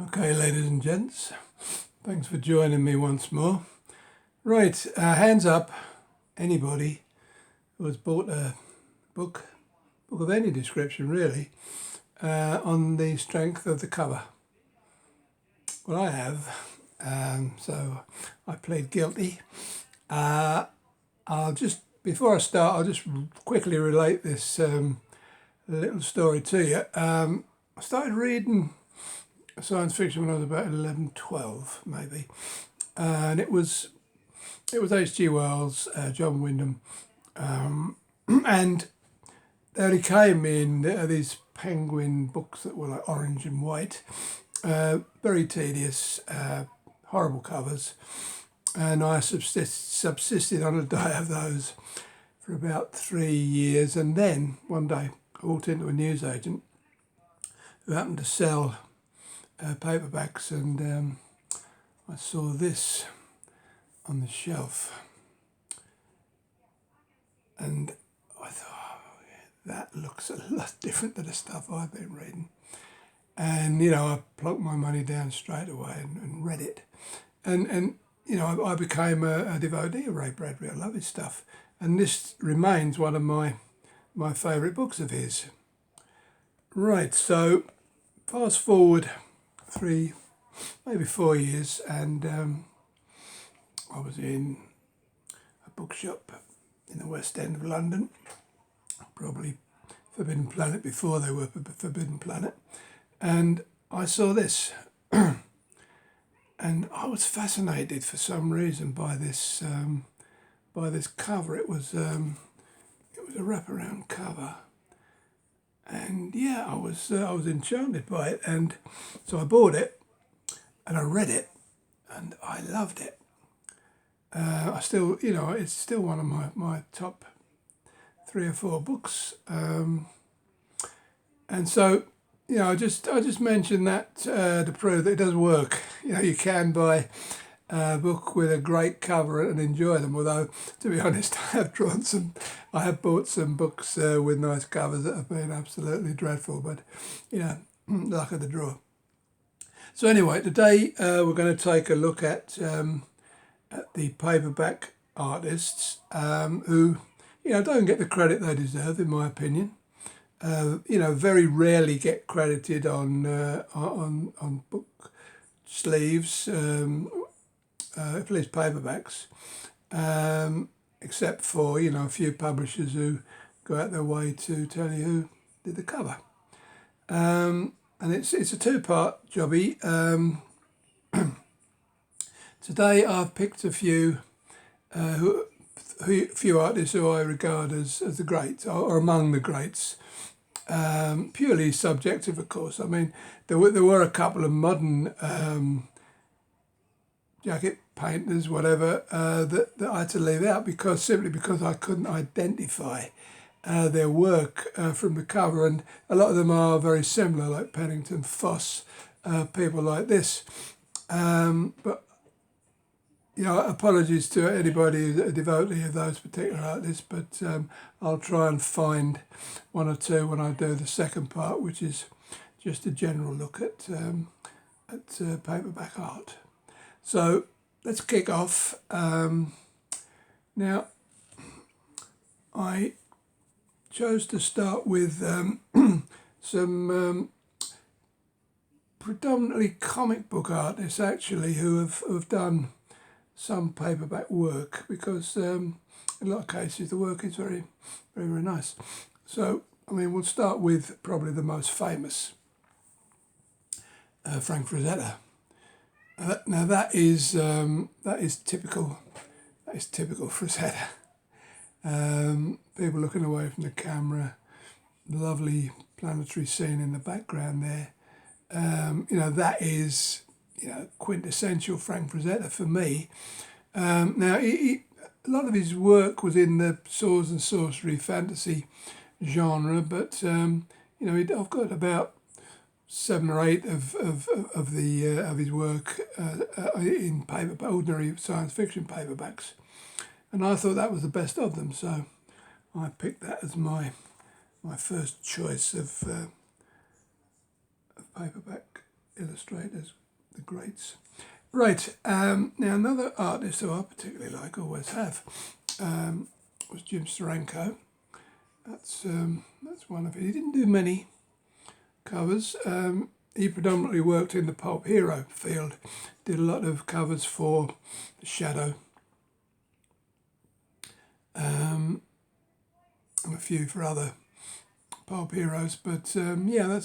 Okay, ladies and gents, thanks for joining me once more. Right, hands up, anybody who has bought a book of any description really, on the strength of the cover. Well, I have, so I plead guilty. Before I start, I'll just quickly relate this little story to you. I started reading science fiction when I was about 11, 12 maybe, and it was H.G. Wells, John Wyndham, and they only came in these penguin books that were like orange and white, very tedious, horrible covers, and I subsisted on a diet of those for about 3 years, and then one day I walked into a newsagent who happened to sell paperbacks, and I saw this on the shelf, and I thought, oh, yeah, that looks a lot different to the stuff I've been reading. And I plunked my money down straight away and read it, and I became a devotee of Ray Bradbury. I love his stuff, and this remains one of my favourite books of his. Right, so fast forward 3, maybe 4 years, and I was in a bookshop in the West End of London, probably Forbidden Planet before they were Forbidden Planet, and I saw this, and I was fascinated for some reason by this cover. It was a wraparound cover, and yeah, I was enchanted by it, and so I bought it, and I read it, and I loved it. I still, it's still one of my top 3 or 4 books, and so I just mentioned that to prove that it does work. You can buy a book with a great cover and enjoy them. Although, to be honest, I have bought some books with nice covers that have been absolutely dreadful. But luck of the draw. So anyway, today we're going to take a look at the paperback artists who don't get the credit they deserve, in my opinion. Very rarely get credited on book sleeves, at least paperbacks, except for a few publishers who go out their way to tell you who did the cover. And it's a 2-part jobby. Today I've picked a few artists who I regard as the greats, or among the greats. Purely subjective, of course. I mean, there were a couple of modern jacket painters, whatever, that I had to leave out simply because I couldn't identify their work from the cover, and a lot of them are very similar, like Pennington, Foss, people like this. But apologies to anybody who's a devotee of those particular artists, but I'll try and find 1 or 2 when I do the second part, which is just a general look at paperback art. So let's kick off. Now, I chose to start with some predominantly comic book artists, actually, who have done some paperback work, because in a lot of cases the work is very, very, very nice. So, we'll start with probably the most famous, Frank Frazetta. Now that is typical Frazetta. People looking away from the camera, lovely planetary scene in the background there. That is quintessential Frank Frazetta for me. Now, a lot of his work was in the swords and sorcery fantasy genre, but I've got about 7 or 8 of his work in ordinary science fiction paperbacks, and I thought that was the best of them, so I picked that as my first choice of paperback illustrators, the greats. Right, now another artist who I particularly like, always have, was Jim Steranko. That's one of it. He didn't do many covers. He predominantly worked in the pulp hero field, did a lot of covers for The Shadow, and a few for other pulp heroes. But yeah,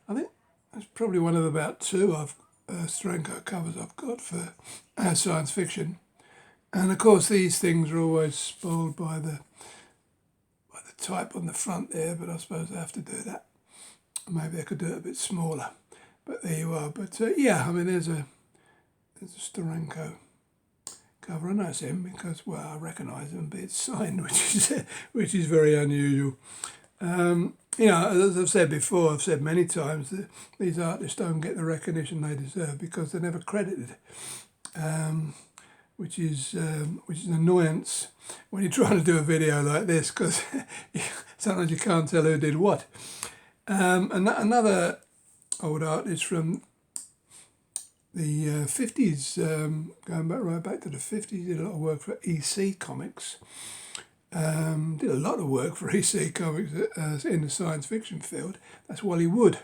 I think that's probably one of about two Steranko covers I've got for science fiction. And of course, these things are always spoiled by the type on the front there, but I suppose I have to do that. Maybe I could do it a bit smaller, but there you are. But yeah, I mean, there's a Steranko cover. I know it's him because, well, I recognise him, but it's signed, which is very unusual. You know, as I've said before, I've said many times that these artists don't get the recognition they deserve because they're never credited, which is an annoyance when you're trying to do a video like this, because sometimes you can't tell who did what. Another old artist from the 50s, going right back to the 50s, did a lot of work for EC Comics. Did a lot of work for EC Comics in the science fiction field. That's Wally Wood.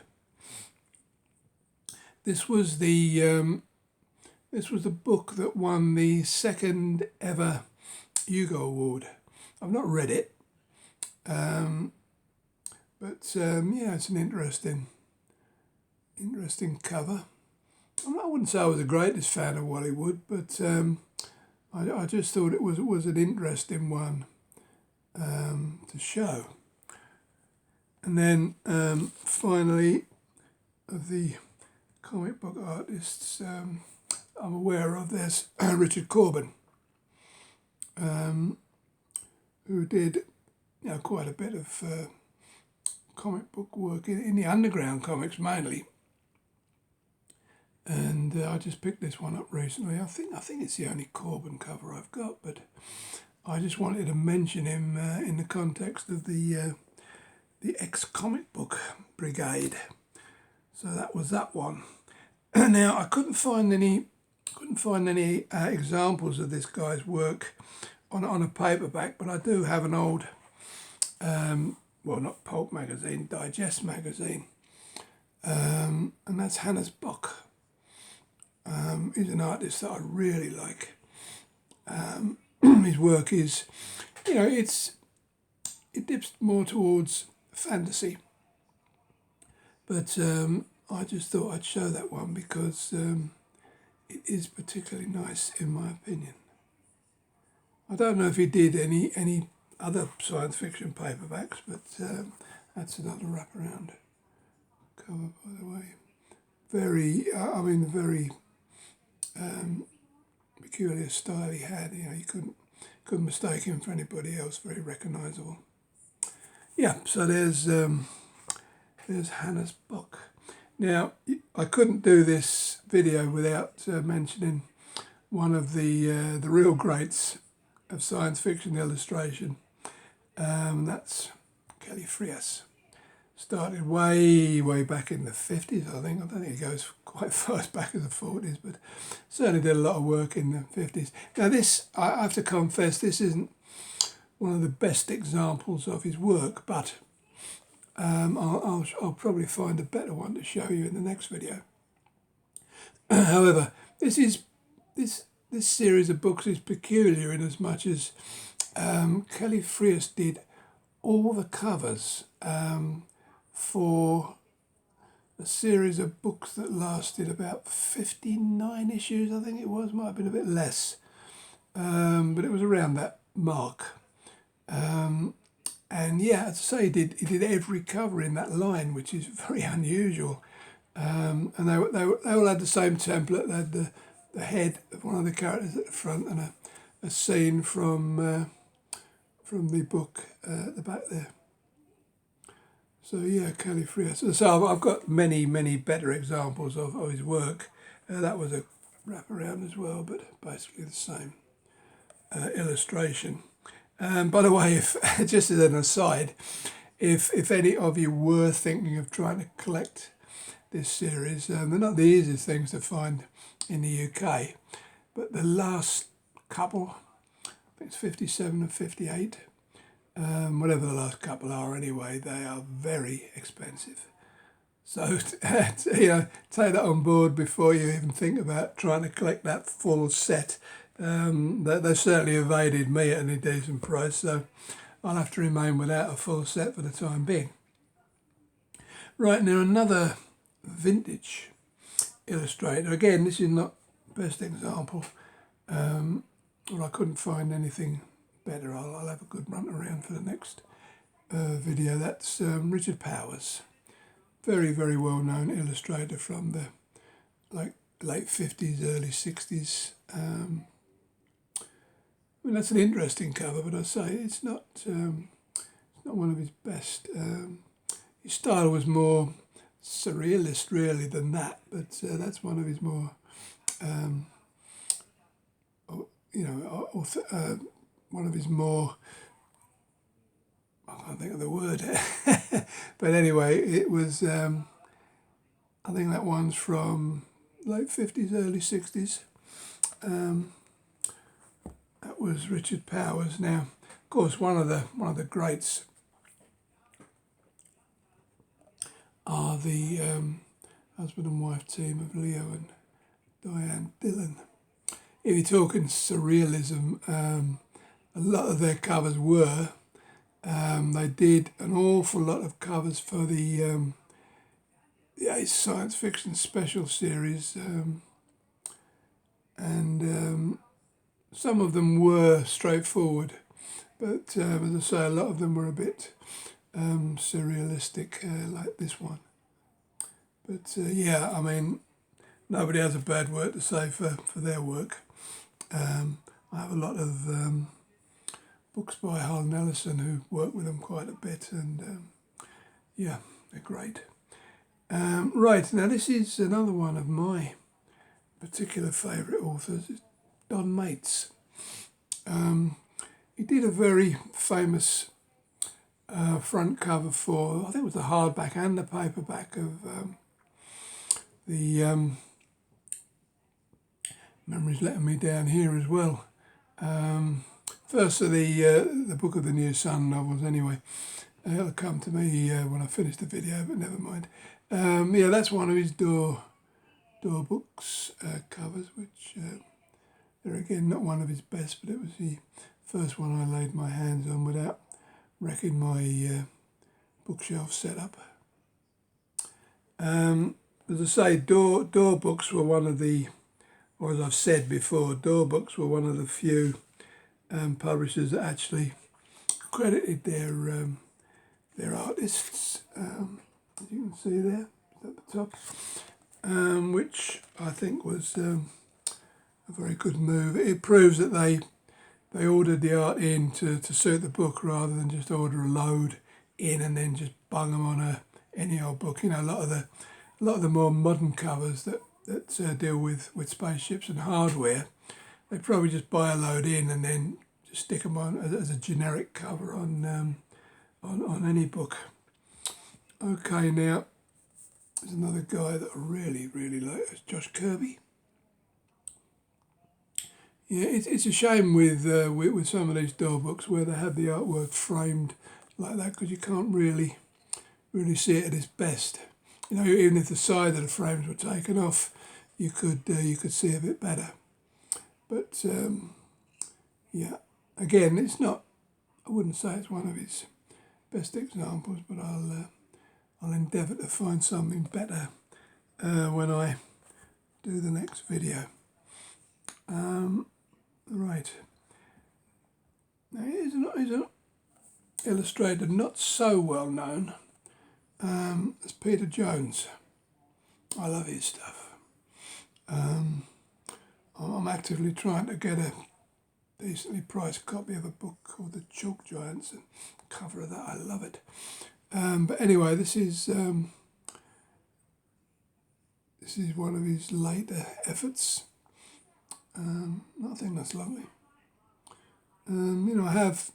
This was the book that won the second ever Hugo Award. I've not read it, but yeah, it's an interesting cover. I wouldn't say I was the greatest fan of Wally Wood, but I just thought it was an interesting one to show. And then finally, of the comic book artists I'm aware of, there's Richard Corbin, who did quite a bit of comic book work in the underground comics mainly. And I just picked this one up recently. I think it's the only Corbin cover I've got, but I just wanted to mention him in the context of the ex-comic book brigade. So that was that one. Now I couldn't find any examples of this guy's work on a paperback, but I do have an old, well, not pulp magazine, digest magazine, and that's Hannes Bock. He's an artist that I really like. His work is, it dips more towards fantasy, but I just thought I'd show that one because it is particularly nice in my opinion. I don't know if he did any other science fiction paperbacks, but that's another wraparound cover, by the way. Very peculiar style he had. You couldn't mistake him for anybody else. Very recognisable. Yeah, so there's Hannes Bock. Now I couldn't do this video without mentioning one of the real greats of science fiction illustration. That's Kelly Frias. Started way back in the 50s, I think. I don't think it goes quite far back as the 40s, but certainly did a lot of work in the 50s. Now this, I have to confess, this isn't one of the best examples of his work, but I'll probably find a better one to show you in the next video. However, this series of books is peculiar in as much as Kelly Frias did all the covers for a series of books that lasted about 59 issues, I think it was. Might have been a bit less, but it was around that mark. And yeah, as I say, he did every cover in that line, which is very unusual. And they all had the same template. They had the head of one of the characters at the front and a scene from the book at the back there. So yeah, Kelly Frias. So I've got many better examples of his work. That was a wraparound as well, but basically the same illustration. By the way, if just as an aside, if any of you were thinking of trying to collect this series. They're not the easiest things to find in the UK, but the last couple, I think it's 57 and 58, whatever the last couple are anyway, they are very expensive. So, take that on board before you even think about trying to collect that full set. They certainly evaded me at any decent price, so I'll have to remain without a full set for the time being. Right, now another vintage illustrator. Again, this is not the best example. Well, I couldn't find anything better. I'll have a good run around for the next video. That's Richard Powers. Very, very well known illustrator from the late 50s, early 60s. That's an interesting cover, but I say it's not one of his best. His style was more surrealist, really, than that. But that's one of his more, one of his more. I can't think of the word. But anyway, it was. I think that one's from late 50s, early 60s. That was Richard Powers. Now, of course, one of the greats are the husband and wife team of Leo and Diane Dillon. If you're talking surrealism, a lot of their covers were. They did an awful lot of covers for the science fiction special series, and some of them were straightforward, but as I say, a lot of them were a bit surrealistic, like this one. But I mean, nobody has a bad word to say for their work. I have a lot of books by Hull Nelson who work with them quite a bit, and they're great. Right, now this is another one of my particular favourite authors, Don Mates. He did a very famous front cover for, I think it was the hardback and the paperback of the Memories Letting Me Down Here as well. First of the Book of the New Sun novels anyway. It'll come to me when I finish the video, but never mind. That's one of his door books covers, which they're again not one of his best, but it was the first one I laid my hands on without wrecking my bookshelf setup. As I say, door books were one of the, or as I've said before, door books were one of the few publishers that actually credited their artists, as you can see there at the top, which I think was a very good move. It proves that they ordered the art in to suit the book rather than just order a load in and then just bung them on any old book. You know, a lot of the more modern covers that deal with spaceships and hardware, they probably just buy a load in and then just stick them on as a generic cover on any book. Okay, now there's another guy that I really, really like. It's Josh Kirby. Yeah, it's a shame with some of these door books where they have the artwork framed like that, because you can't really see it at its best. You know, even if the side of the frames were taken off, you could see a bit better. But again, it's not. I wouldn't say it's one of his best examples, but I'll endeavour to find something better when I do the next video. Right. Now here's an illustrator not so well known as Peter Jones. I love his stuff. I'm actively trying to get a decently priced copy of a book called The Chalk Giants, and cover of that, I love it. But anyway, this is one of his later efforts. I think that's lovely. I have,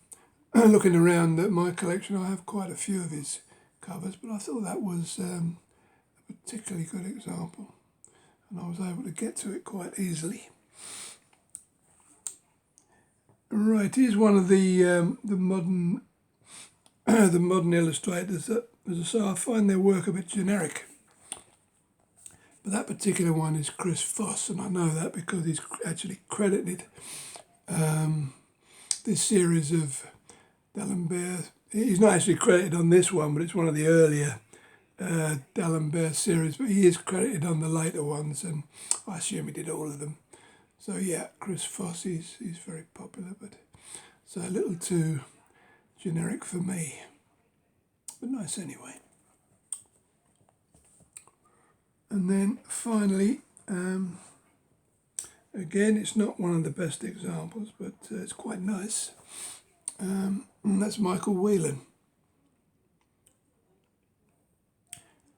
looking around at my collection, I have quite a few of his covers, but I thought that was a a particularly good example, and I was able to get to it quite easily. Right, here's one of the modern the modern illustrators that, as I say, I find their work a bit generic. But that particular one is Chris Foss, and I know that because he's actually credited this series of D'Alembert. He's not actually credited on this one, but it's one of the earlier D'Alembert series, but he is credited on the later ones, and I assume he did all of them. So yeah, Chris Foss, he's very popular, but so a little too generic for me, but nice anyway. And then finally, again, it's not one of the best examples, but it's quite nice. And that's Michael Whelan.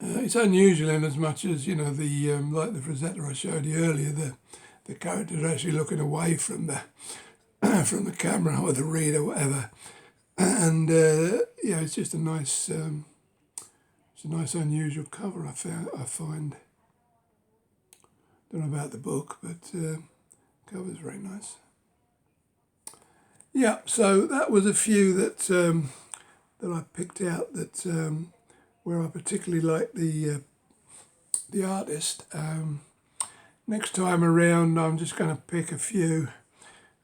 It's unusual in as much as, you know, the like the Rosetta I showed you earlier, the characters are actually looking away from the from the camera or the reader, whatever. And yeah, it's just a nice, it's a nice unusual cover. I find. Don't know about the book, but cover's very nice. Yeah, so that was a few that that I picked out that where I particularly like the artist. Next time around, I'm just going to pick a few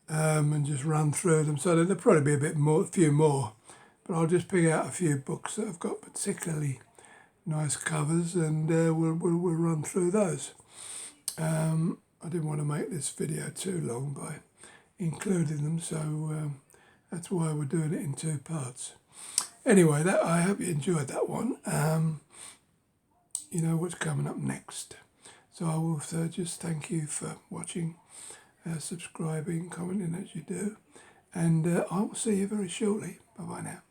and just run through them. So there'll probably be a few more, but I'll just pick out a few books that have got particularly nice covers, and we'll run through those. I didn't want to make this video too long by including them, so that's why we're doing it in 2 parts. Anyway, I hope you enjoyed that one. You know what's coming up next. So I will just thank you for watching, subscribing, commenting as you do, and I will see you very shortly. Bye-bye now.